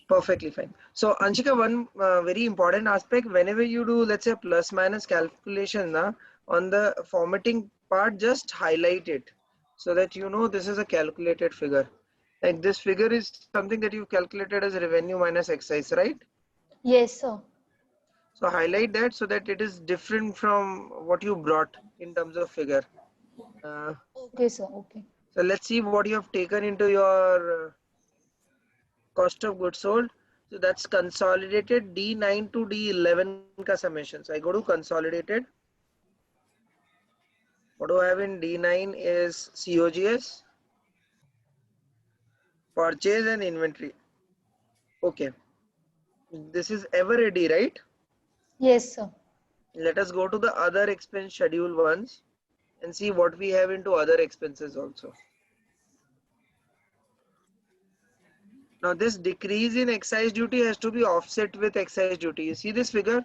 Perfectly fine. So Anshika, one very important aspect, whenever you do, let's say, plus minus calculation na, on the formatting part, just highlight it so that you know this is a calculated figure. Like this figure is something that you calculated as revenue minus excise, right? Yes, sir. So highlight that so that it is different from what you brought in terms of figure. Uh, Okay, sir. Okay. so let's see what you have taken into your cost of goods sold. So that's consolidated D9 to D11 ka summation. So I go to consolidated. What do I have in D9 is COGS, purchase and inventory. Okay. This is ever ready, right? Yes, sir. Let us go to the other expense schedule once and see what we have into other expenses also. Now this decrease in excise duty has to be offset with excise duty. You see this figure?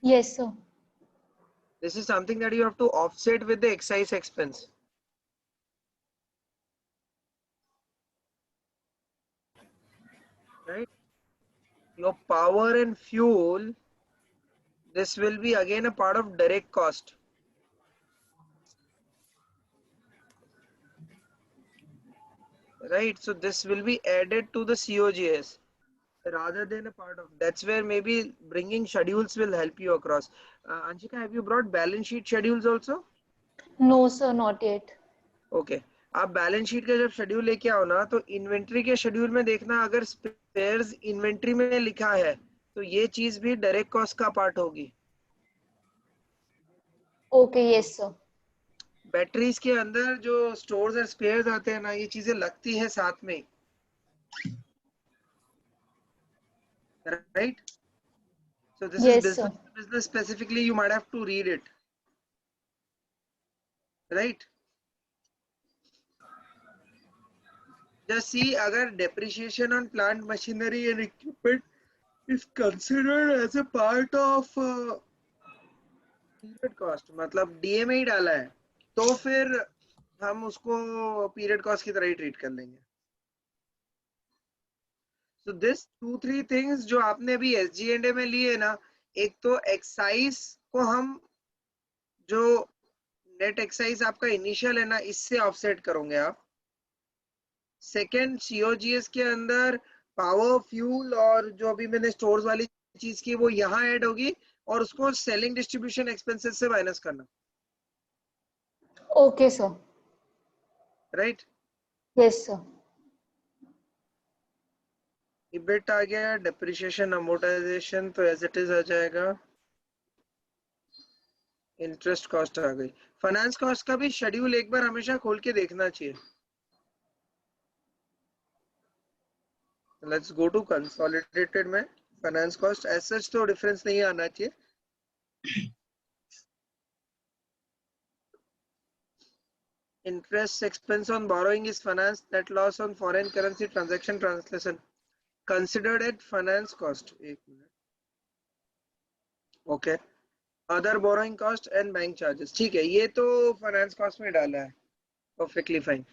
Yes, sir. This is something that you have to offset with the excise expense, right? Your power and fuel, this will be again a part of direct cost, right? So this will be added to the COGS rather than a part of. That's where maybe bringing schedules will help you across. Anshika, have you brought balance sheet schedules also? No, sir, not yet. Okay आप balance sheet का जब schedule लेके आओ ना तो inventory के schedule में देखना अगर स्पेयर्स इन्वेंट्री में लिखा है तो ये चीज भी डायरेक्ट कॉस्ट का पार्ट होगी. Okay, yes, sir. बैटरीज के अंदर जो स्टोर्स और स्पेयर्स आते हैं ना ये चीजें लगती है साथ में, right? So this is Yes, business sir. to business specifically, you might have to read it, right? Just see agar depreciation on plant machinery and equipment is considered as a part of period cost, मतलब DA में ही डाला है तो फिर हम उसको period cost की तरह ही ट्रीट कर लेंगे. सो दिस 2-3 थिंग्स जो आपने अभी एसजीएनडे में लिए ना, एक तो एक्साइज को हम जो नेट एक्साइज आपका इनिशियल है ना इससे ऑफसेट करोगे आप. सेकंड सीओजीएस के अंदर पावर फ्यूल और जो अभी मैंने स्टोर्स वाली चीज की वो यहाँ ऐड होगी और उसको सेलिंग डिस्ट्रीब्यूशन एक्सपेंसेस से माइनस करना, Okay, sir. Right? Yes, sir. EBIT आ गया, डेप्रिसिएशन अमोर्टाइजेशन तो एज इट इज आ जाएगा, इंटरेस्ट कॉस्ट आ गई. फाइनेंस कॉस्ट का भी शेड्यूल एक बार हमेशा खोल के देखना चाहिए. लेट्स गो टू कंसोलिडेटेड में फाइनेंस कॉस्ट एज सच तो डिफरेंस नहीं आना चाहिए. Interest expense on borrowing is finance net loss on foreign currency transaction translation considered at finance cost. एक minute. Okay. Other borrowing cost and bank charges. ठीक है, ये तो फाइनेंस कॉस्ट में डाला है. Perfectly fine.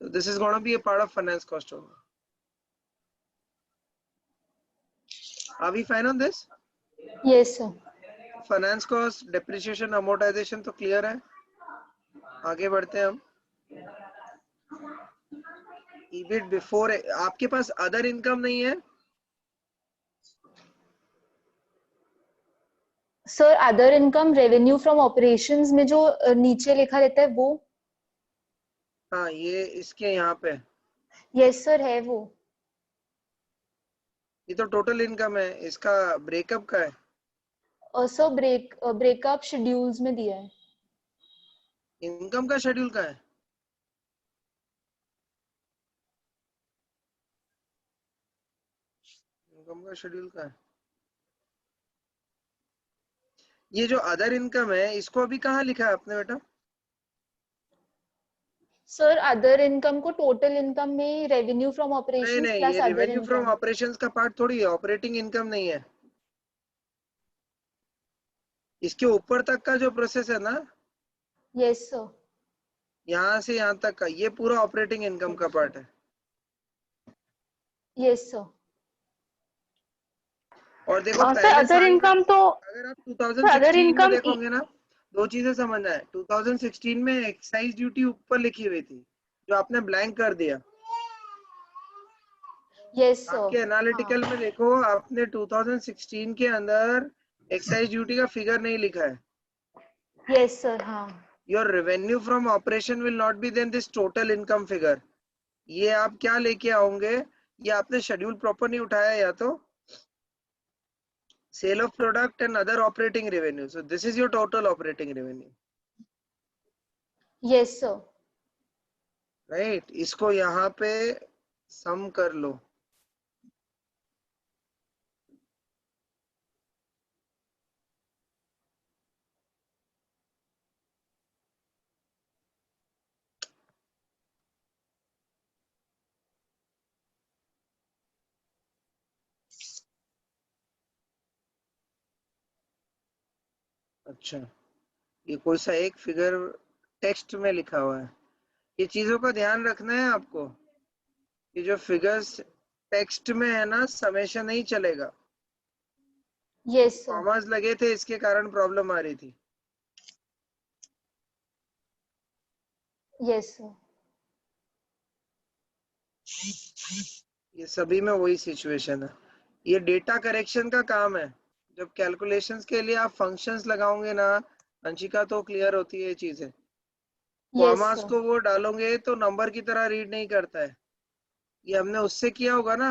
So this is going to be a part of finance cost only. Are we fine on this? Yes, sir. Finance cost, depreciation, amortization तो clear है. आगे बढ़ते हैं हम. ईबिट बिफोर, आपके पास अदर इनकम नहीं है? Sir other income revenue from operations में जो नीचे लिखा रहता है वो. हाँ ये इसके यहाँ पे. यस सर है वो. ये तो टोटल इनकम है, इसका ब्रेकअप का है. सर ब्रेकअप शेड्यूल्स में दिया है. इनकम का शेड्यूल का है. इनकम का शेड्यूल का है. ये जो अदर इनकम है इसको अभी कहाँ लिखा है आपने बेटा? सर अदर इनकम को टोटल इनकम में रेवेन्यू फ्रॉम नहीं ऑपरेशंस नहीं, प्लस ये other revenue from income. Operations का पार्ट थोड़ी है, ऑपरेटिंग इनकम नहीं है. इसके ऊपर तक का जो प्रोसेस है ना, यस सर. यहाँ से यहाँ तक का ये पूरा ऑपरेटिंग इनकम का पार्ट है। Yes sir. और देखो सर पहले अदर साल में इनकम तो, अगर आप सर अदर 2016 में इनकम, देखोगे ना, दो चीजें समझना है। 2016 में एक्साइज ड्यूटी ऊपर लिखी हुई थी जो आपने ब्लैंक कर दिया। यस आपके सर। एनालिटिकल में देखो, आपने 2016 के अंदर एक्साइज ड्यूटी का फिगर नहीं लिखा है। Yes sir. हाँ। Your revenue from operation will not be then this total income figure. ये आप क्या लेके आओगे, ये आपने शेड्यूल प्रॉपर नहीं उठाया, या तो sale of product and other operating revenue. So this is your total operating revenue, yes sir. right? इसको यहाँ पे सम कर लो। अच्छा, ये कोई सा एक फिगर टेक्स्ट में लिखा हुआ है, ये चीजों का ध्यान रखना है आपको। ये जो फिगर्स टेक्स्ट में है ना, समेशन नहीं चलेगा। Yes sir. कॉमास लगे थे, इसके कारण प्रॉब्लम आ रही थी। Yes sir. ये सभी में वही सिचुएशन है। ये डेटा करेक्शन का काम है। जब कैलकुलेशंस के लिए आप फंक्शंस लगाओगे ना अंशिका, तो क्लियर होती है ये चीजें। Yes commas sir. को वो डालोगे तो नंबर की तरह रीड नहीं करता है। ये हमने उससे किया होगा ना,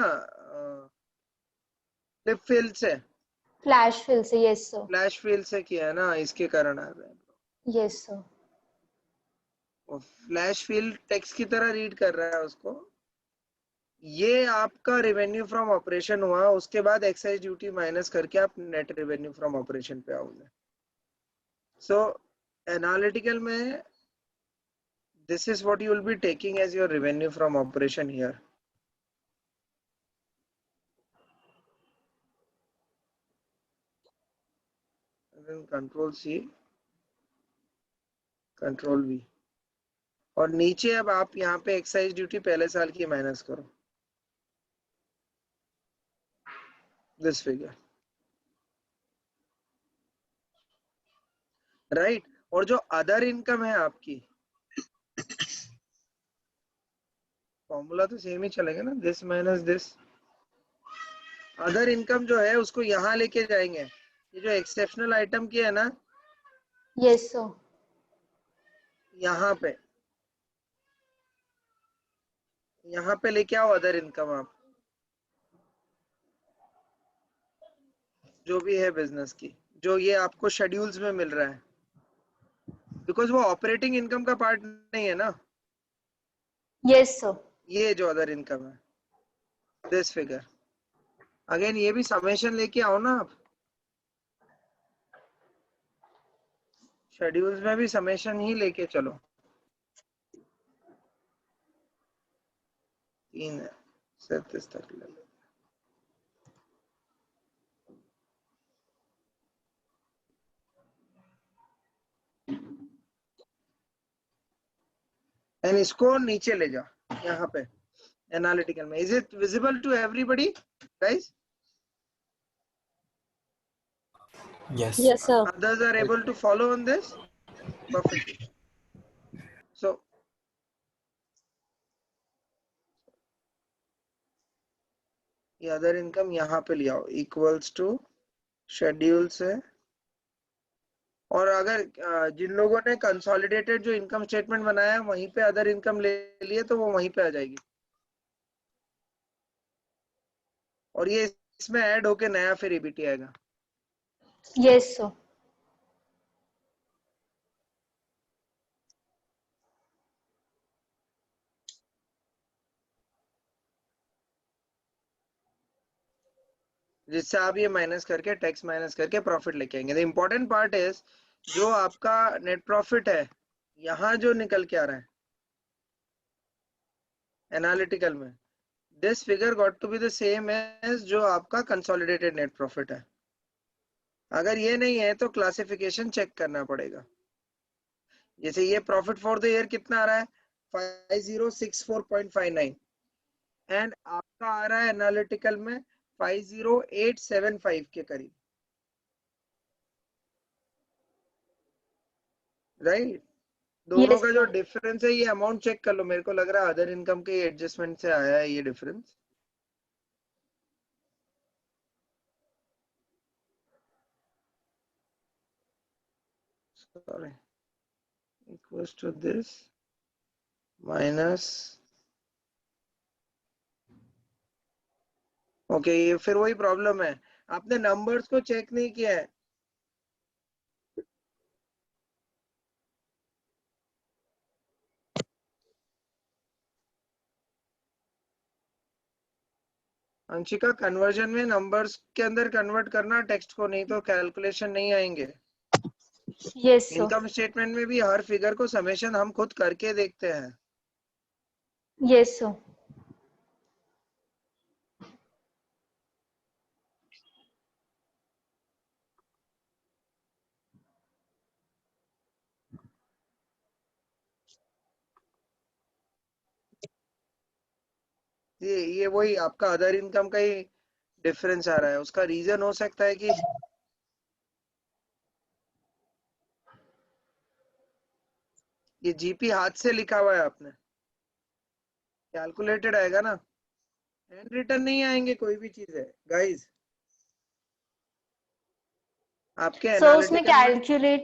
फ्लिप फिल से, फ्लैश फिल से। Yes sir. फ्लैश फिल से किया है ना, इसके कारण आ रहा है। Yes sir. और फ्लैश फिल टेक्स्ट की तरह रीड कर रहा है उसको। ये आपका रेवेन्यू फ्रॉम ऑपरेशन हुआ, उसके बाद एक्साइज ड्यूटी माइनस करके आप नेट रेवेन्यू फ्रॉम ऑपरेशन पे आओगे। सो एनालिटिकल में this is what you will be taking as your revenue from operation here. And then control C, control V, और नीचे अब आप यहाँ पे एक्साइज ड्यूटी पहले साल की माइनस करो, दिस फिगर, राइट। और जो अदर इनकम है आपकी, फॉर्मूला तो सेम ही चलेगा ना, this minus this. Other income जो है उसको यहाँ लेके जाएंगे। ये जो एक्सेप्शनल आइटम की है ना, यस सर। यहाँ पे लेके आओ अदर इनकम आप, जो भी है बिजनेस की, जो ये आपको शेड्यूल्स में मिल रहा है, बिकॉज वो ऑपरेटिंग इनकम का पार्ट नहीं है ना। Yes sir. ये जो अदर इनकम है, दिस फिगर, अगेन ये भी समेशन लेके आओ ना आप। शेड्यूल्स में भी समेशन ही लेके चलो। 3 है, 37 तक ले लो। एंड इसको नीचे ले जाओ यहाँ पे एनालिटिकल में। Is it visible to everybody guys? Yes. Yes sir. Others are able to follow on this perfectly. So ये अदर इनकम यहाँ पे ले आओ, इक्वल्स टू शेड्यूल से। और अगर जिन लोगों ने कंसोलिडेटेड जो इनकम स्टेटमेंट बनाया है वहीं पे अदर इनकम ले लिए, तो वो वहीं पे आ जाएगी। और ये इसमें ऐड होके नया फिर ईबीटी आएगा। Yes sir. जिससे आप ये माइनस करके टैक्स माइनस करके प्रॉफिट लेके आएंगे। द इम्पोर्टेंट पार्ट इज जो आपका नेट प्रॉफिट है, यहाँ जो निकल के आ रहा है एनालिटिकल में, this figure got to be the same as जो आपका कंसोलिडेटेड नेट प्रॉफिट है। अगर ये नहीं है तो क्लासिफिकेशन चेक करना पड़ेगा। जैसे ये प्रॉफिट फॉर द ईयर कितना आ रहा है 5064.59 एंड आपका आ रहा है एनालिटिकल में 50875 के करीब, राइट? दोनों यस का जो सर। डिफरेंस है, ये अमाउंट चेक कर लो, मेरे को लग रहा है अदर इनकम के एडजस्टमेंट से आया है ये difference. Sorry, equals to this minus, okay, ये फिर वही प्रॉब्लम है, आपने नंबर्स को चेक नहीं किया है। अंशिका, कन्वर्जन में नंबर्स के अंदर कन्वर्ट करना टेक्स्ट को, नहीं तो कैलकुलेशन नहीं आएंगे। Yes sir. इनकम स्टेटमेंट में भी हर फिगर को समेशन हम खुद करके देखते हैं। Yes sir. ये वही आपका अदर इनकम का ही डिफरेंस आ रहा है। उसका रीजन हो सकता है कि ये जीपी हाथ से लिखा हुआ है आपने, कैलकुलेटेड आएगा ना, हैंड रिटन नहीं आएंगे कोई भी चीज है गाइस, आपके सर उसमें एनालिटिकल में।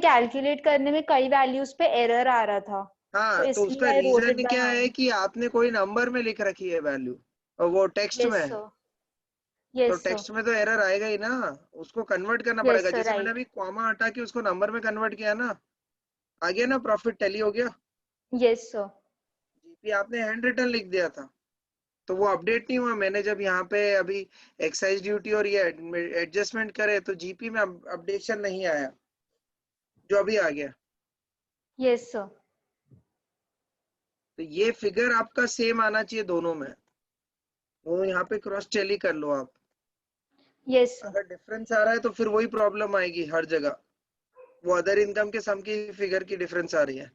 कैलकुलेट करने में कई वैल्यूज पे एरर आ रहा था, तो हाँ, तो इसलिए उसका I wrote it reason by क्या है हैंड। कि आपने कोई नंबर में लिख रखी है वैल्यू और वो टेक्स्ट में यस है, सर। तो यस सर। टेक्स्ट में तो एरर आएगा ही ना, उसको कन्वर्ट करना यस पड़ेगा। सर जैसे मैंने राइट। अभी कॉमा हटा के उसको नंबर में कन्वर्ट किया ना, आ गया ना, प्रॉफिट टैली हो गया। Yes sir. जीपी आपने हैंड रिटन लिख दिया था, तो वो अपडेट नहीं हुआ। मैंने जब यहाँ पे अभी एक्साइज ड्यूटी और ये एडजस्टमेंट करे तो जीपी में अपडेशन नहीं आया, जो अभी आ गया। Yes sir. तो ये फिगर आपका सेम आना चाहिए दोनों में, वो यहाँ पे क्रॉस टैली कर लो आप। Yes sir. अगर डिफरेंस आ रहा है तो फिर वही प्रॉब्लम आएगी हर जगह, वो अदर इनकम के सम की फिगर की डिफरेंस आ रही है।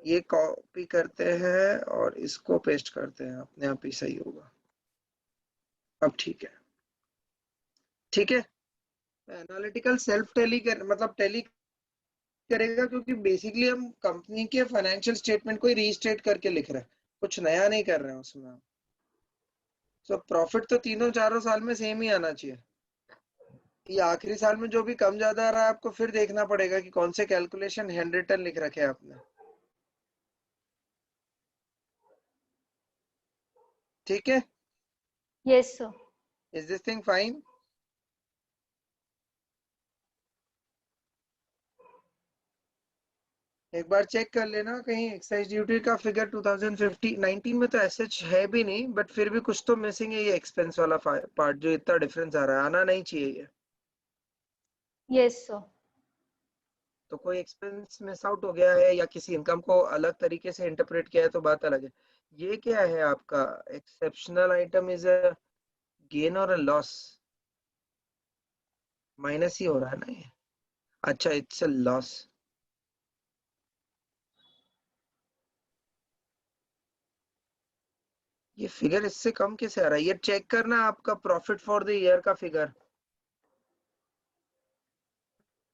ये कॉपी करते हैं और इसको पेस्ट करते हैं, अपने आप ही सही होगा। अब ठीक है, ठीक है। एनालिटिकल सेल्फ टैली कर, मतलब टैली करेगा, क्योंकि बेसिकली हम कंपनी के फाइनेंशियल स्टेटमेंट को ही रीस्टेट करके लिख रहे हैं, कुछ नया नहीं कर रहे हैं उसमें। सो प्रॉफिट तो तीनों चारों साल में सेम ही आना चाहिए। ये आखिरी साल में जो भी कम ज्यादा आ रहा है, आपको फिर देखना पड़ेगा कि कौन से कैलकुलेशन हैंड रिटन लिख रखे हैं आपने। ठीक है, yes sir. Is this thing fine? एक बार चेक कर लेना, कहीं एक्साइज ड्यूटी का फिगर 2019 में तो ऐसे है भी नहीं, बट फिर भी कुछ तो मिसिंग है, ये एक्सपेंस वाला पार्ट जो इतना डिफरेंस आ रहा है, आना नहीं चाहिए ये। Yes sir. तो कोई एक्सपेंस मिस आउट हो गया है या किसी इनकम को अलग तरीके से इंटरप्रेट किया है तो बात अलग है। ये क्या है आपका exceptional item, is a gain और अ लॉस? माइनस ही हो रहा है ना ये, अच्छा, इट्स अ लॉस। ये फिगर इससे कम कैसे आ रहा है? ये चेक करना आपका प्रॉफिट फॉर द ईयर का फिगर।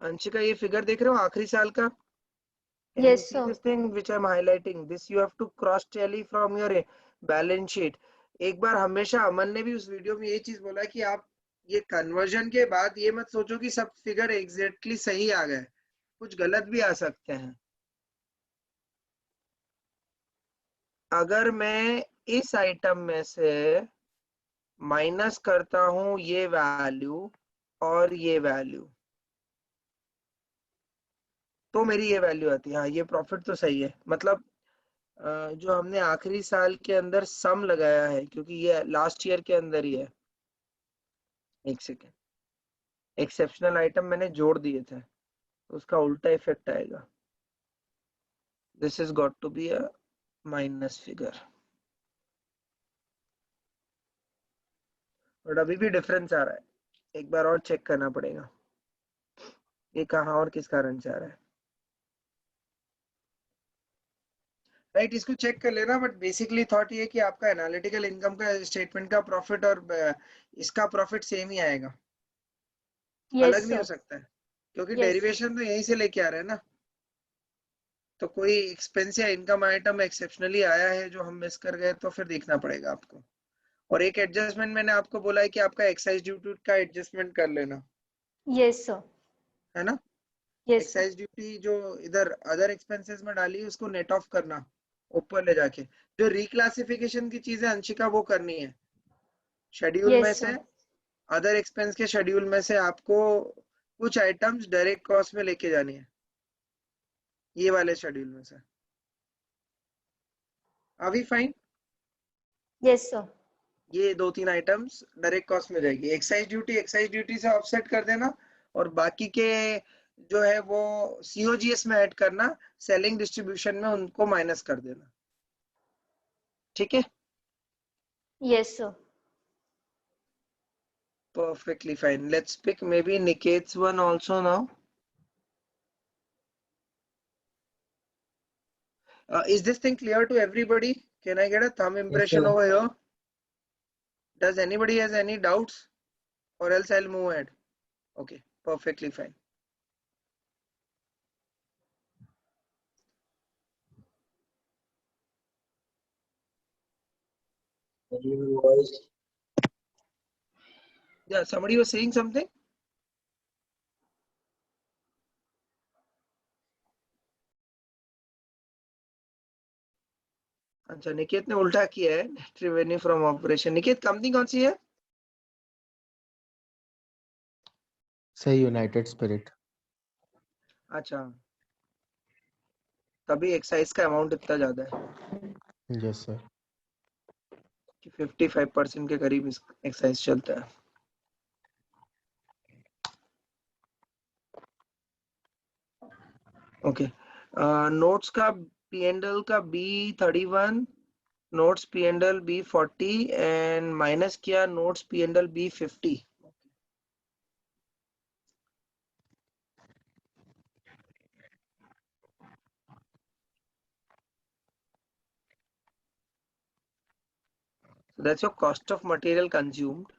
अंशिका, ये फिगर देख रहे हो आखिरी साल का? Can you yes see sir. this thing which I'm highlighting? This you have to cross tally from your balance sheet. एक बार हमेशा अमन ने भी उस वीडियो में ये चीज बोला कि आप ये कन्वर्जन के बाद ये मत सोचो कि सब फिगर एग्जैक्टली सही आ गए, कुछ गलत भी आ सकते हैं। अगर मैं इस आइटम में से माइनस करता हूं ये वैल्यू और ये वैल्यू, तो मेरी ये वैल्यू आती है। हाँ, ये प्रॉफिट तो सही है, मतलब जो हमने आखिरी साल के अंदर सम लगाया है, क्योंकि ये लास्ट ईयर के अंदर ही है। एक सेकेंड, एक्सेप्शनल आइटम मैंने जोड़ दिए थे, तो उसका उल्टा इफेक्ट आएगा। This is got to be a minus figure, but अभी भी डिफरेंस आ रहा है। एक बार और चेक करना पड़ेगा ये कहाँ और किस कारण से आ रहा है। राइट, इसको चेक कर लेना, बट बेसिकली थॉट ये कि आपका एनालिटिकल इनकम का स्टेटमेंट का प्रॉफिट और इसका प्रॉफिट सेम ही आएगा, यस अलग नहीं हो सर। सकता है, क्योंकि यस डेरिवेशन तो यहीं से लेके आ रहे हैं ना। तो कोई एक्सपेंस या इनकम आइटम एक्सेप्शनली आया है जो हम मिस कर गए तो फिर देखना पड़ेगा आपको। और एक एडजस्टमेंट मैंने आपको बोला है कि आपका एक्साइज ड्यूटी का एडजस्टमेंट कर लेना, यस सर। है ना। Yes sir. एक्साइज ड्यूटी जो इधर अदर एक्सपेंसेस में डाली है उसको नेट ऑफ करना ऊपर ले जाके। जो रिक्लासिफिकेशन की चीजें अंशिका वो करनी है शेड्यूल में यस से, सर। अदर एक्सपेंस के शेड्यूल में से आपको कुछ आइटम्स डायरेक्ट कॉस्ट में लेके जानी है, ये वाले शेड्यूल में से। अभी फाइन, यस सर। ये 2-3 आइटम्स डायरेक्ट कॉस्ट में जाएगी। एक्साइज ड्यूटी से ऑफसेट कर देना, और बाकी के जो है वो सीओजीएस में ऐड करना, सेलिंग डिस्ट्रीब्यूशन में उनको माइनस कर देना, ठीक है। Yes sir. Perfectly fine. Let's pick maybe Niket's one also now. Is this thing clear to everybody? Can I get a thumb Yes, impression sir. over here? Does anybody has any doubts? Or else I'll move ahead. Okay, perfectly fine. Your voice. Yeah, somebody was saying something? अच्छा, निकेत ने उल्टा किया है, net revenue from operation. Niket company कौन सी है? सही United spirit. अच्छा, तभी एक्साइज का अमाउंट इतना ज्यादा है यस सर। कि 55% के करीब एक्साइज चलता है। ओके, नोट्स का P&L का B31, notes P&L B40 and minus किया notes P&L B50। So that's your cost of material consumed.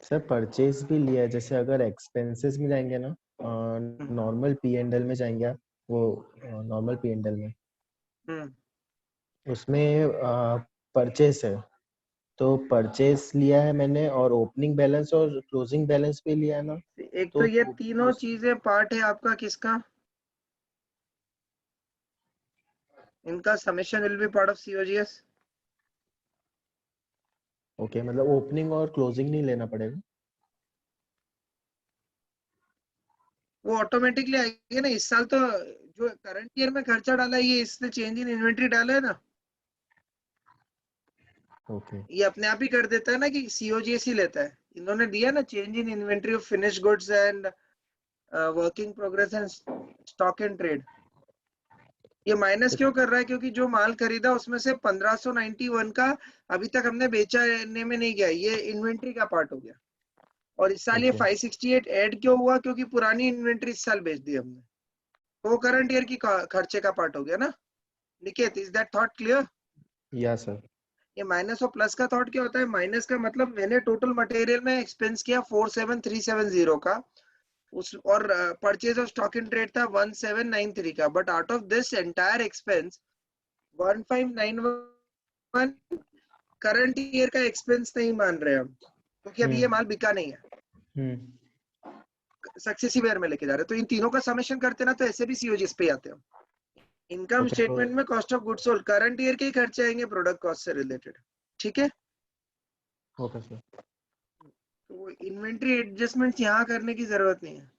Sir purchase भी लिया है, जैसे अगर एक्सपेंसेस में जाएंगे ना, नॉर्मल P&L में जाएंगे आप, वो नॉर्मल P&L में उसमें परचेस है, तो परचेस लिया है मैंने, और ओपनिंग बैलेंस और क्लोजिंग बैलेंस भी लिया है ना। एक तो तो ये तीनों उस चीजें पार्ट है आपका किसका, इनका summation will be part of COGS. Okay, मतलब ओपनिंग और क्लोजिंग नहीं लेना पड़ेगा। वो ऑटोमेटिकली आएगी ना। इस साल तो जो करंट ईयर में खर्चा डाला है ये इसने चेंज इन इन्वेंट्री डाला है ना, ओके ये अपने आप ही कर देता है ना कि सीओजीएस ही लेता है। इन्होंने दिया ना change in inventory of finish goods and working progress and stock and trade. ये माइनस क्यों कर रहा है, क्योंकि जो माल खरीदा उसमें से 1591 का अभी तक हमने बेचने में नहीं गया, ये इन्वेंट्री का पार्ट हो गया। और इस साल ये ओके 568 ऐड क्यों हुआ, क्योंकि पुरानी इन्वेंट्री इस साल बेच दी हमने, तो वो करंट ईयर की खर्चे का पार्ट हो गया ना। Niket, is that thought clear? या सर। ये माइनस और प्लस का थॉट क्या होता है? माइनस का मतलब मैंने टोटल मटेरियल में एक्सपेंस किया 47370 का, उस और purchase of stock in trade था 1793 का, but out of this entire expense 1591 current year का एक्सपेंस नहीं मान रहे हम, क्योंकि अभी ये माल बिका नहीं है, सक्सेसिव ईयर में लेके जा रहे हैं। तो इन तीनों का समेशन करते ना तो ऐसे भी सीओजीएस पे आते हैं। इनकम ओके, स्टेटमेंट में cost of goods sold current year के ही खर्चे आएंगे प्रोडक्ट कॉस्ट से रिलेटेड, ठीक है। Okay sir. तो इन्वेंट्री एडजस्टमेंट यहाँ करने की जरूरत नहीं है।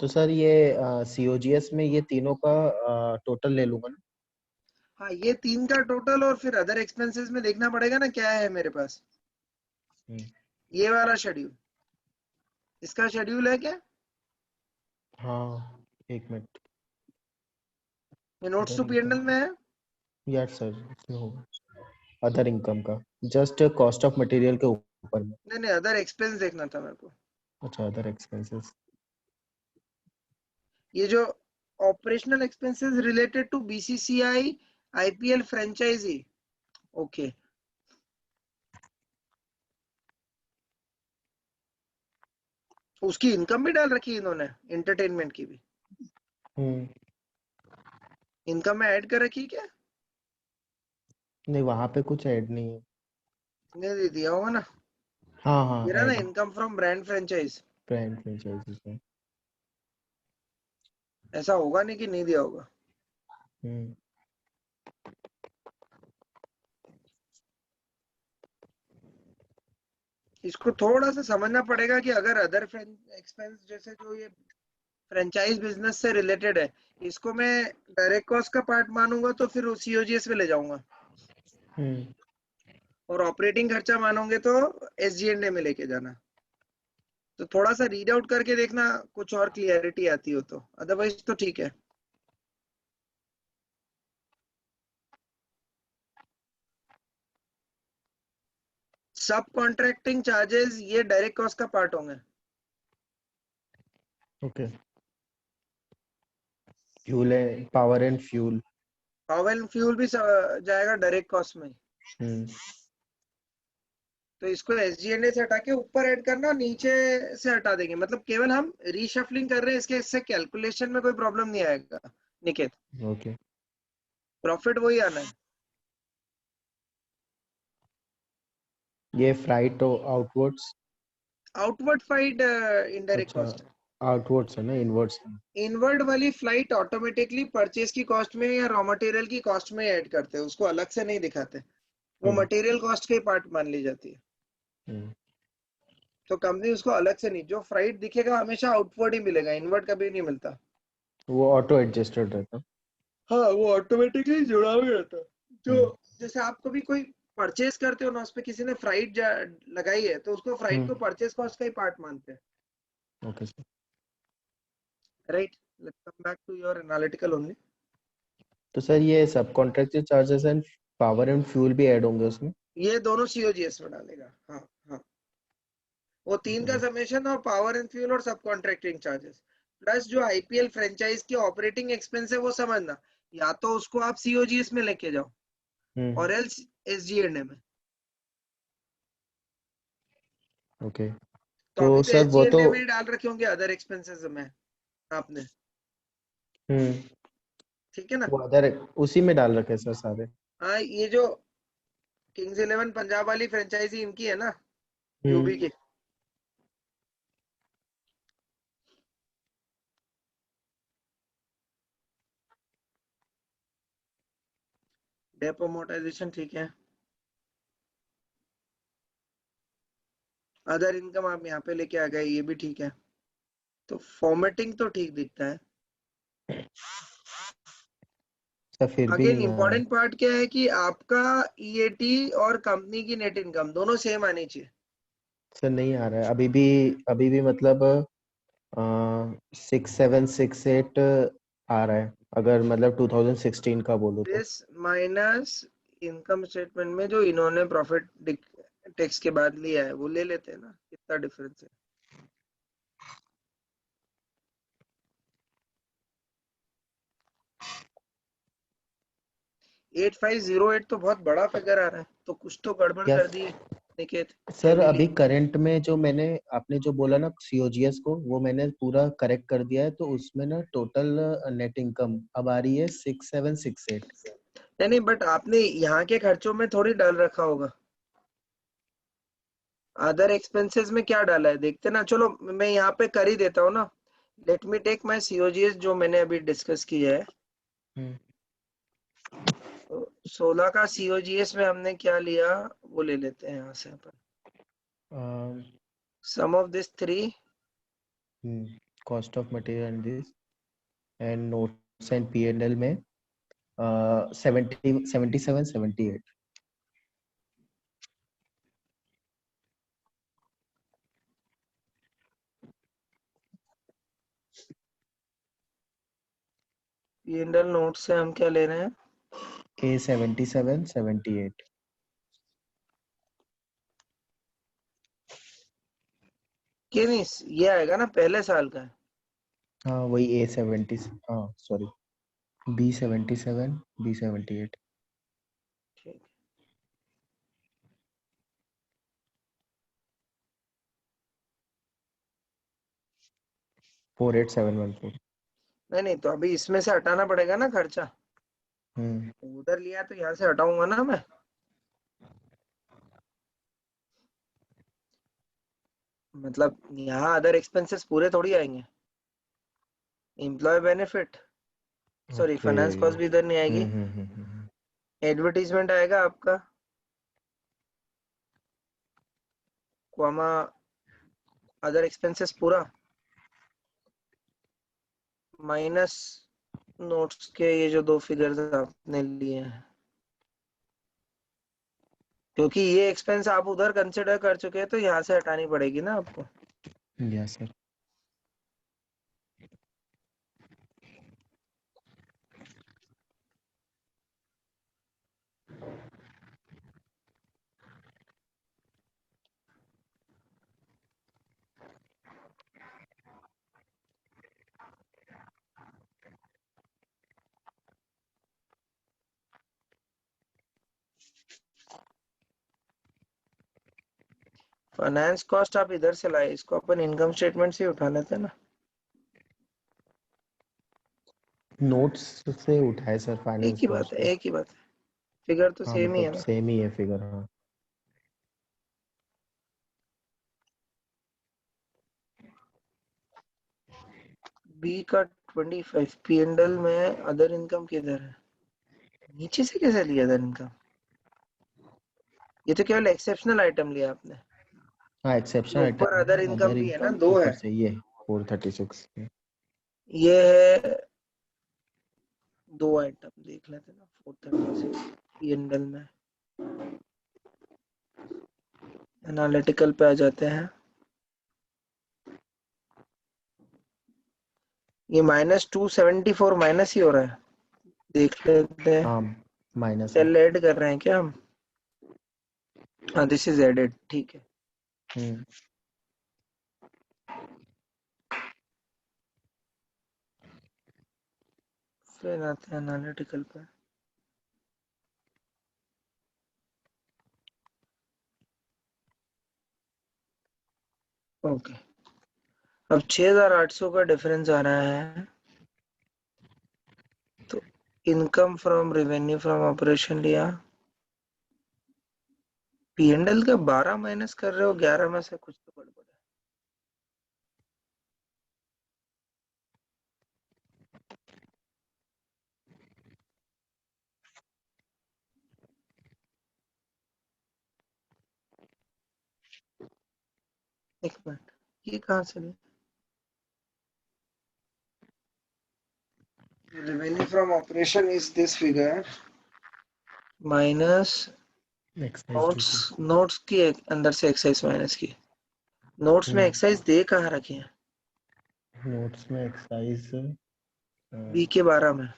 तो सर ये सीओजीएस में ये तीनों का टोटल ले लूंगा ना। हाँ, ये तीन का टोटल, और फिर अदर एक्सपेंसेस में देखना पड़ेगा ना क्या है मेरे पास। ये वाला शेड्यूल, इसका शेड्यूल है क्या? हाँ एक मिनट। ये notes to other P&L income, में है। यस सर, इसमें होगा अदर इनकम का। जस्ट कॉस्ट ऑफ मटेरियल के ऊपर में। नहीं नहीं, अदर एक्सपेंस देखना था मेरे को। अच्छा, अदर एक्सपेंसेस। ये जो operational expenses related to BCCI IPL franchise, okay. उसकी इनकम भी डाल रखी है इन्होंने, एंटरटेनमेंट की भी इनकम में ऐड कर रखी है क्या? नहीं, वहां पे कुछ ऐड नहीं है। नहीं दिया होगा ना, हाँ हाँ, ये रहा ना add income from brand franchise. Brand franchises में। ऐसा होगा नहीं कि नहीं दिया होगा। हम्म इसको थोड़ा सा समझना पड़ेगा कि अगर अदर एक्सपेंस जैसे जो ये फ्रेंचाइज बिजनेस से रिलेटेड है, इसको मैं डायरेक्ट कॉस्ट का पार्ट मानूंगा तो फिर सीओजीएस में ले जाऊंगा, हम्म और ऑपरेटिंग खर्चा मानोगे तो एसजीएनए में लेके जाना। तो थोड़ा सा रीड आउट करके देखना, कुछ और क्लियरिटी आती हो तो, अदरवाइज तो ठीक है। सब कॉन्ट्रैक्टिंग चार्जेस ये डायरेक्ट कॉस्ट का पार्ट होंगे। ओके। फ्यूल है, power and fuel. Power and fuel भी जाएगा डायरेक्ट कॉस्ट में। हम्म तो इसको एसजीएनए से हटा के ऊपर ऐड करना, नीचे से हटा देंगे, मतलब केवल हम रीशफलिंग कर रहे हैं इसके, इससे कैलकुलेशन में कोई प्रॉब्लम नहीं आएगा निकेत, ओके। प्रॉफिट वही आना है। ये freight outwards. Outward flight indirect अच्छा, कॉस्ट है। आउटवर्ड्स है ना, इनवर्ड्स है। इनवर्ड वाली फ्लाइट ऑटोमेटिकली परचेज की कॉस्ट में या रॉ मटेरियल की कॉस्ट में ऐड करते हैं, उसको अलग से नहीं दिखाते, वो हम्म मटेरियल कॉस्ट के पार्ट मान ली जाती है। हम्म तो कंपनी उसको अलग से नहीं, जो फ्राइट दिखेगा हमेशा आउटवर्ड ही मिलेगा, इनवर्ड कभी नहीं मिलता। वो ऑटो एडजस्टेड रहता। हाँ, वो ऑटोमेटिकली जुड़ा हुआ रहता है। जो हम्म जैसे आप कभी कोई परचेज करते हो ना, उस पे किसी ने फ्राइट लगाई है तो उसको फ्राइट को परचेज कॉस्ट का ही पार्ट मानते हैं, okay sir. Right? Let's come back to your analytical only. तो सर ये सब contracted charges and power and fuel भी ऐड होंगे उसमें? ये दोनों सीओजीएस में डालेगा, हाँ हाँ। वो तीन का समेशन और पावर एंड फ्यूल और सब कॉन्ट्रैक्टिंग चार्जेस प्लस जो आईपीएल फ्रेंचाइज की ऑपरेटिंग एक्सपेंस है वो समझना, या तो उसको आप सीओजीएस में लेके जाओ और एल्स एसजीएनए में। ओके। तो तो अभी तो सर वो तो एसजीएनए में ही डाल रखे होंगे अदर एक्सपेंसेस में आपने, हम्म ठीक है ना? वो अदर उसी में डाल रखे हैं सर सारे। हाँ, ये जो किंग्स इलेवन पंजाब वाली फ्रेंचाइजी इनकी है ना, यूबी हम्म की, डेपो मोटाइजेशन ठीक है, अदर इनकम आप यहाँ पे लेके आ गए, ये भी ठीक है। तो फॉर्मेटिंग तो ठीक दिखता है। सर फिर भी अगेन इंपॉर्टेंट पार्ट क्या है कि आपका ईएटी और कंपनी की नेट इनकम दोनों सेम आनी चाहिए। सर नहीं आ रहा है अभी भी मतलब 6768 आ रहा है, अगर मतलब 2016 का बोलो तो। दिस माइनस इनकम स्टेटमेंट में जो इन्होंने प्रॉफिट टैक्स के बाद लिया है वो ले लेते हैं ना, कितना डिफरेंस है। 8508 तो बहुत बड़ा फिगर आ रहा है, तो कुछ तो गड़बड़ क्या कर दी निकेत, सर? हेवीली। अभी करंट में जो मैंने आपने जो बोला ना सीओजीएस को, वो मैंने पूरा करेक्ट कर दिया है, तो उसमें ना टोटल नेट इनकम अब आ रही है 6768। नहीं नहीं, बट आपने यहाँ के खर्चों में थोड़ी डाल रखा होगा, अदर एक्सपेंसेस में क्या डाला है देखते ना। चलो मैं यहाँ पे कर ही देता हूँ ना, let me take my COGS जो मैंने अभी डिस्कस किया है। हम्म 16 का सीओजीएस में हमने क्या लिया वो ले लेते हैं यहाँ से अपन, sum of this three. Cost of material and this and notes and P&L में 7778। पी&एल नोट से हम क्या ले रहे हैं? A 7778। कि नहीं, ये आएगा ना पहले साल का। हाँ वही A70, हाँ सॉरी, B77, B78। ठीक। 48714। नहीं तो अभी इसमें से हटाना पड़ेगा ना खर्चा। हम्म। उधर लिया तो यहाँ से हटाऊंगा ना मैं। मतलब यहाँ अदर एक्सपेंसेस पूरे थोड़ी आएंगे। Employ benefit, sorry okay. Finance cost भी इधर नहीं आएगी। हम्म। एडवर्टीजमेंट आएगा आपका, कॉमा अदर एक्सपेंसेस पूरा, माइनस नोट्स के ये जो दो फिगर्स आपने लिए हैं, क्योंकि ये एक्सपेंस आप उधर कंसिडर कर चुके हैं तो यहाँ से हटानी पड़ेगी ना आपको। Yes sir. फाइनेंस कॉस्ट आप इधर से लाए, इसको अपन इनकम स्टेटमेंट से ही उठा लेते हैं ना। नोट्स से उठाए सर एक फाइनेंस ही बात कॉस्ट है, को। एक ही बात है, फिगर तो हाँ सेम ही है मतलब ना। सेम ही है फिगर, हाँ। बी का 25, P&L में अदर इनकम किधर है, नीचे से कैसे लिया अदर इनकम? ये तो केवल एक्सेप्शनल आइटम लिया आपने। हाँ ये एक्सेप्शनल ऊपर आइटम अदर है, इनकम अदर भी है ना, इनकम दो ऊपर है। से ये 436 है। ये है दो आइटम, देख लेते हैं ना 436 P&L में। एनालिटिकल पे आ जाते हैं। ये -274 माइनस ही हो रहा है, देख लेते हैं। हाँ माइनस है। सेल ऐड कर रहे हैं क्या हम? हाँ दिस इज एडेड, ठीक है। हम्म। फिर आते हैं एनालिटिकल पे। ओके, अब 6800 का डिफरेंस आ रहा है, तो income from revenue from operation लिया, P&L का 12 माइनस कर रहे हो, 11 में से कुछ तो गड़बड़ है। एक मिनट, ये कहाँ से लिया? Revenue from operation is this figure minus excise notes, duty. Notes की अंदर से एक्साइज माइनस की। नोट्स में एक्साइज दे कहाँ रखे हैं? नोट्स में एक्साइज बी के 12 में।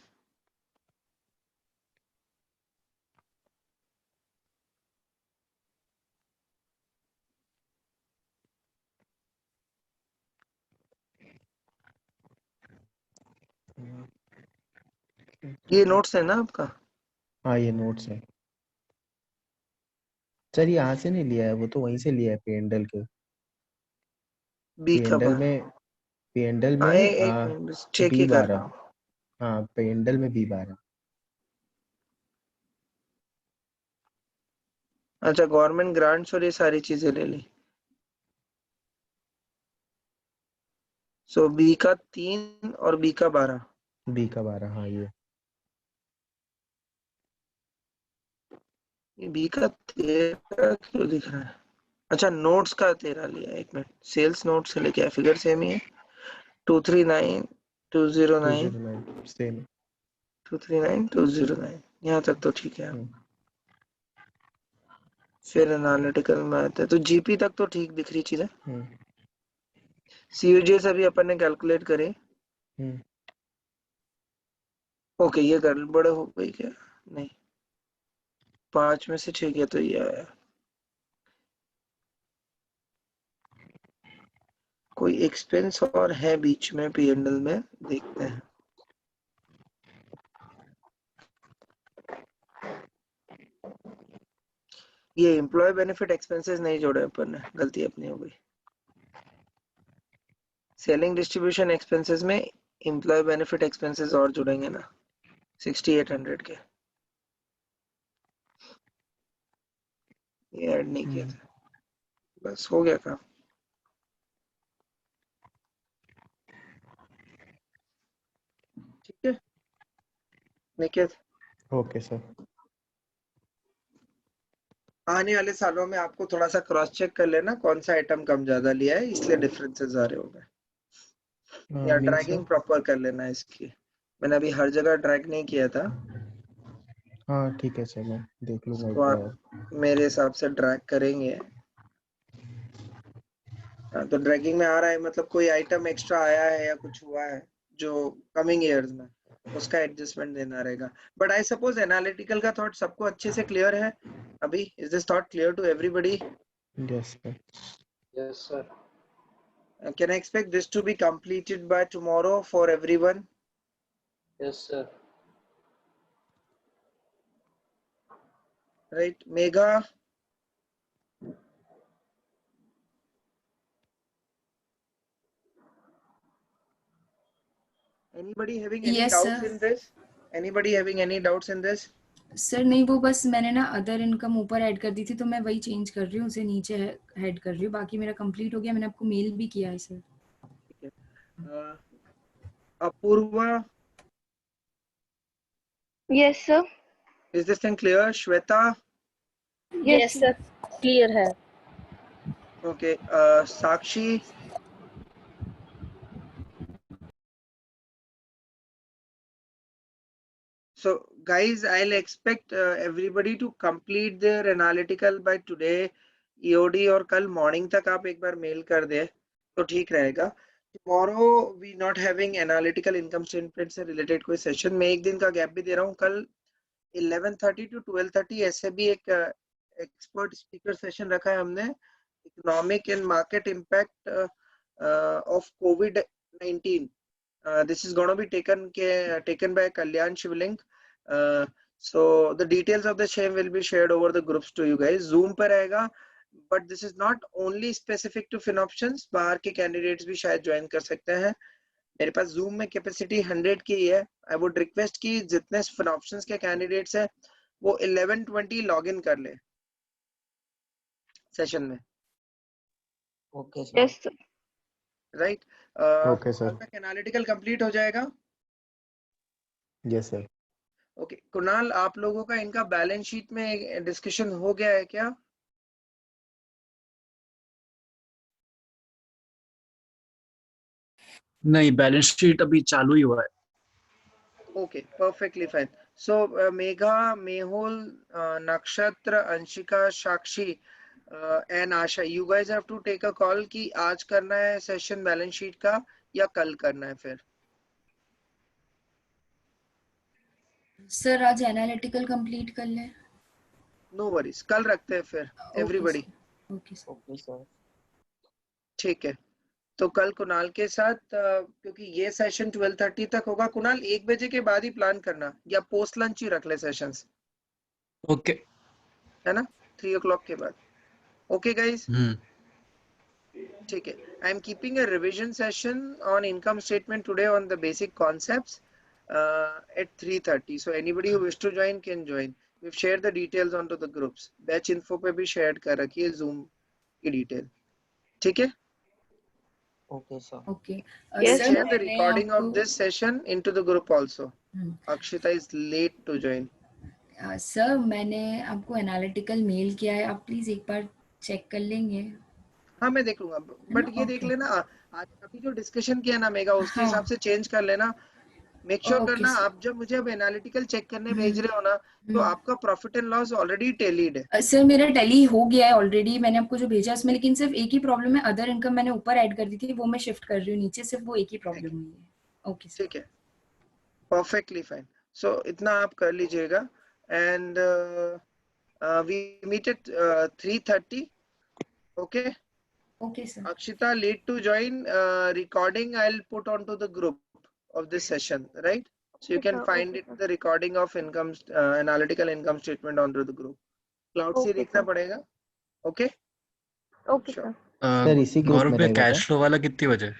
ये नोट्स है ना आपका? हाँ ये नोट्स है सर, यहाँ से नहीं लिया है, वो तो वहीं से लिया है P&L के। बी का P&L 12। में, P&L हाँ में एक मिनट बस चेक ही कर रहा B12। हूँ। हाँ P&L में B12। अच्छा, गवर्नमेंट ग्रांट्स और ये सारी चीजें ले ली। सो बी का 3 और बी का 12। B का 12, हाँ ये। ये बी का 13 क्यों दिख रहा है? अच्छा नोट्स का 13 लिया, एक मिनट, सेल्स नोट से लेके फिगर सेम ही है। 239 209 209 सेम। 239 209, यहाँ तक तो ठीक है। हम्म। फिर एनालिटिकल में आते हैं तो जीपी तक तो ठीक दिख रही चीजें। हम्म। सीयूजीएस अभी अपन ने कैलकुलेट करे। हम्म। ओके, ये गड़बड़ हो गई क्या? नहीं, 5 में से 6 किया तो ये आया। कोई एक्सपेंस और है बीच में P&L में, देखते हैं। ये एम्प्लॉय बेनिफिट एक्सपेंसेस नहीं जोड़े अपन ने, गलती अपनी हो गई। सेलिंग डिस्ट्रीब्यूशन एक्सपेंसेस में एम्प्लॉय बेनिफिट एक्सपेंसेस और जुड़ेंगे ना, 6800 के, ये ऐड नहीं किया था। बस हो गया काम। ठीक है निकेत, ओके सर। आने वाले सालों में आपको थोड़ा सा क्रॉस चेक कर लेना कौन सा आइटम कम ज्यादा लिया है, इसलिए डिफरेंसेस आ रहे होंगे, या मीन ड्रैगिंग सर। प्रॉपर कर लेना इसकी। मैंने अभी हर जगह ड्रैग नहीं किया था, हाँ ठीक है सर, मैं देख लूंगा एक इसको आप बार। मेरे हिसाब से ड्रैग करेंगे। हाँ, तो ड्रैगिंग में आ रहा है मतलब कोई आइटम एक्स्ट्रा आया है या कुछ हुआ है जो कमिंग ईयर्स में, उसका एडजस्टमेंट देना रहेगा। बट आई सपोज एनालिटिकल का थॉट सबको अच्छे से क्लियर है अभी। Is this thought clear to everybody? Yes sir. Yes, sir. Can I expect this to be completed by tomorrow for everyone? Yes, sir. Right, Megha? Anybody having any Yes, doubts sir. in this? Anybody having any doubts in this? Sir नहीं, वो बस मैंने ना other income ऊपर add कर दी थी तो मैं वही चेंज कर रही हूँ, उसे नीचे ऐड कर रही हूँ। बाकी मेरा कंप्लीट हो गया, मैंने आपको मेल भी किया है सर। ठीक है। Apoorva, Yes, sir. is this thing clear? Shweta? Yes, sir. Clear है. Okay. Sakshi? So guys, I'll expect everybody to complete their analytical by today EOD, और कल मॉर्निंग तक आप एक बार मेल कर दे तो ठीक रहेगा। Tomorrow we not having analytical income statement से related कोई सेशन, मैं एक दिन का गैप भी दे रहा हूँ। कल 11:30 to 12:30 ऐसे भी एक एक्सपर्ट स्पीकर सेशन रखा है हमने, economic and market impact of COVID-19. This is going to be taken by Kalyan Shivling. So the details of the same will be shared over the groups to you guys. Zoom पर रहेगा, but this is not only specific to FinOptions. बाहर के candidates भी शायद join कर सकते हैं। मेरे पास Zoom में capacity 100 की है। I would request कि जितने FinOptions के candidates हैं वो 11:20 login कर ले session में। Okay, sir. Yes, sir. Right? Okay sir. कल तक analytical complete हो जाएगा। Yes sir. ओके कुणाल, आप लोगों का इनका बैलेंस शीट में डिस्कशन हो गया है क्या? नहीं, बैलेंस शीट अभी चालू ही हुआ है। Okay perfectly fine. So Megha, Mehul, Nakshatra, Anshika, Sakshi and Asha, you guys have to take a call कि आज करना है सेशन बैलेंस शीट का या कल करना है फिर। सर आज एनालिटिकल कंप्लीट कर लें। नो वरीज, कल रखते हैं फिर everybody. Okay sir. Okay, sir. ठीक है, तो कल कुणाल के साथ क्योंकि ये सेशन 12:30 तक होगा। कुणाल 1 बजे के बाद ही प्लान करना या पोस्ट लंच ही रख ले सेशंस, ओके। है ना, 3 o'clock के बाद। ओके गाइस, ठीक है। I am keeping a revision session on income statement today on the basic concepts at 3:30. So anybody who wish to join can join. We've shared the details onto the groups. Batch info पे भी shared कर रखी है Zoom की detail, ठीक है। Okay, sir. Okay Yes, We'll sir share the मैंने recording of आपको this session into the group also. Akshita is late to join. Sir मैंने आपको एनालिटिकल मेल किया है, आप प्लीज एक बार चेक कर लेंगे। हाँ मैं देख लूंगा, बट ये देख Okay. लेना आज अभी जो डिस्कशन किया ना मेगा, उसके हाँ। हिसाब से चेंज कर लेना। मेक श्योर Okay, करना sir. आप जब मुझे अब एनालिटिकल चेक करने भेज रहे हो ना, तो आपका प्रॉफिट एंड लॉस ऑलरेडी टेलीड है। सर मेरा टैली हो गया है ऑलरेडी, मैंने आपको जो भेजा उसमें, लेकिन सिर्फ एक ही प्रॉब्लम है, अदर इनकम मैंने ऊपर ऐड कर दी थी, वो मैं शिफ्ट कर रही हूँ नीचे, सिर्फ वो एक ही प्रॉब्लम हुई है। Okay sir. ठीक है, परफेक्टली फाइन। सो इतना आप कर लीजिएगा and we meet at 3:30। Okay Okay, sir. Akshita, need to join recording. I'll put onto the group of this session, right? So you Okay, can sir. find Okay, it, sir. the recording of income, analytical income statement onto the group. Cloud से Okay, देखना sir. पड़ेगा, okay? Okay, Sure. sir. Sir इसी group गौरव में भैया रहेगा क्या? Cash flow वाला कितनी बजे?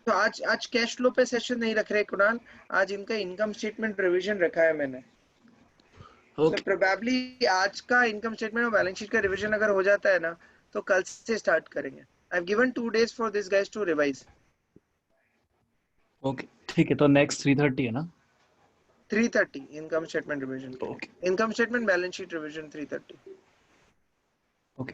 तो आज कैश फ्लो पे सेशन नहीं रख रहे कुणाल, आज इनका इनकम स्टेटमेंट रिवीजन रखा है मैंने. तो ओके प्रोबेबली आज का इनकम स्टेटमेंट और बैलेंस शीट का रिवीजन अगर हो जाता है ना, तो कल से स्टार्ट करेंगे. I have given 2 days for this guys to revise. Okay ठीक है, तो नेक्स्ट 3:30 है ना? 3:30 इनकम स्टेटमेंट रिवीजन के लिए. Okay income statement balance sheet revision 3:30. Okay